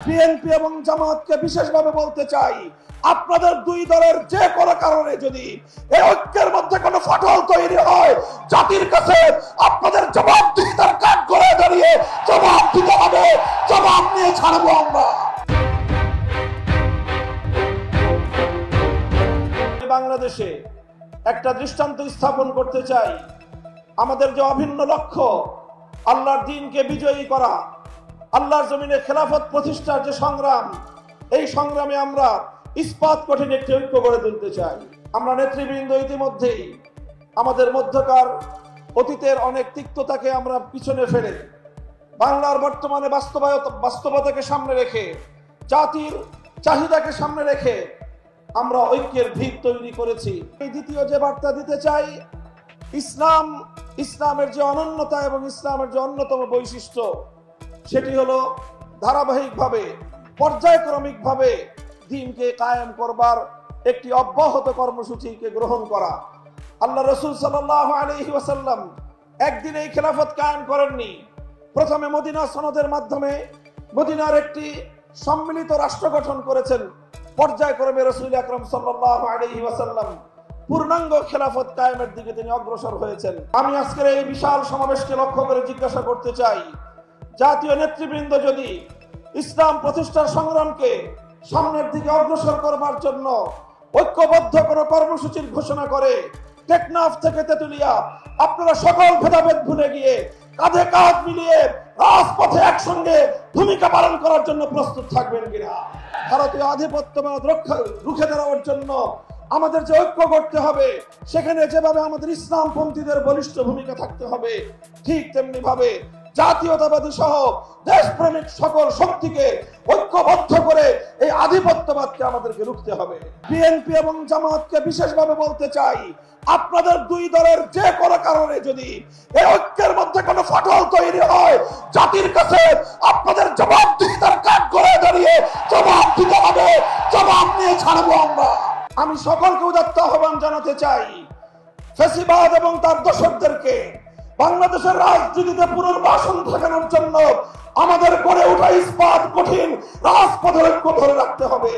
BNP এবং জামাতকে বিশেষভাবে বলতে চাই, আপনাদের দুই দলের যে কোনো কারণে যদি এই ঐক্যের মধ্যে কোনো ফাটল তৈরি হয়, জাতির কাছে আপনাদের জবাবদিহিতার কাঠ করে দাঁড়িয়ে জবাব দিতে হবে। জবাব নিয়ে ছাড়বো আমরা। বাংলাদেশে একটা দৃষ্টান্ত স্থাপন করতে চাই। আমাদের যে অভিন্ন লক্ষ্য আল্লাহর দ্বীনকে বিজয়ী করা, আল্লাহর জমিনে খেলাফত প্রতিষ্ঠার যে সংগ্রাম, এই সংগ্রামে আমরা ইস্পাত কঠিন একটি ঐক্য গড়ে তুলতে চাই। আমরা নেতৃবৃন্দ ইতিমধ্যেই আমাদের মধ্যকার অতীতের অনেক তিক্ততাকে আমরা পিছনে ফেলে বাংলার বর্তমানে বাস্তবতাকে সামনে রেখে, জাতির চাহিদাকে সামনে রেখে আমরা ঐক্যের ভিত তৈরি করেছি। এই দ্বিতীয় যে বার্তা দিতে চাই, ইসলামের যে অনন্যতা এবং ইসলামের যে অন্যতম বৈশিষ্ট্য, সেটি হলো ধারাবাহিকভাবে পর্যায়ক্রমিকভাবে দ্বীনকে কায়েম করবার একটি অব্যাহত কর্মসূচিকে গ্রহণ করা। আল্লাহ রাসূল সাল্লাল্লাহু আলাইহি ওয়াসাল্লাম একদিন এই খেলাফত কায়েম করেননি। প্রথমে মদিনা সনদের মাধ্যমে মদিনার একটি সম্মিলিত রাষ্ট্র গঠন করেছেন। পর্যায়ক্রমে রাসূল আকরাম সাল্লাল্লাহু আলাইহি ওয়াসাল্লাম পূর্ণাঙ্গ খেলাফত কায়েমের দিকে তিনি অগ্রসর হয়েছেন। আমি আজকের এই বিশাল সমাবেশকে লক্ষ্য করে জিজ্ঞাসা করতে চাই, জাতীয় নেতৃবৃন্দ যদি ইসলাম প্রতিষ্ঠার সংগ্রামকে সামনের দিকে অগ্রসর করবার জন্য ঐক্যবদ্ধ কোনো কর্মসূচির ঘোষণা করে, টেকনাফ থেকে তেতুলিয়া আপনারা সকল ভেদাভেদ ভুলে গিয়ে কাঁধে কাঁধ মিলিয়ে রাজপথে একসঙ্গে ভূমিকা পালন করার জন্য প্রস্তুত থাকবেন কিনা? ভারতীয় আধিপত্যবাদ রুখে দাঁড়ানোর জন্য আমাদের যে ঐক্য করতে হবে, সেখানে যেভাবে আমাদের ইসলামপন্থীদের বলিষ্ঠ ভূমিকা থাকতে হবে, ঠিক তেমনি ভাবে জাতীয়তাবাদী সহ দেশপ্রেমিক সকল শক্তিকে ঐক্যবদ্ধ করে এই আধিপত্যবাদকে আমাদেরকে রুখতে হবে। বিএনপি এবং জামাতকে বিশেষভাবে বলতে চাই, আপনাদের দুই দলের যে কোনো কারণে যদি এই ঐক্যের মধ্যে কোনো ফাটল তৈরি হয়, জাতির কাছে আপনাদের জবাবদিহিতার কাঠ করে দাঁড়িয়ে জবাব দিতে হবে। জবাব নিয়ে ছাড়বো আমরা। আমি সকলকে উদাত্ত আহ্বান জানাতে চাই, ফ্যাসিবাদ এবং তার দোসরদেরকে বাংলাদেশের রাজনীতিতে পুনর্বাসন ঠেকানোর জন্য আমাদের গড়ে ওঠা ইস্পাত কঠিন রাজপথের ঐক্য ধরে রাখতে হবে।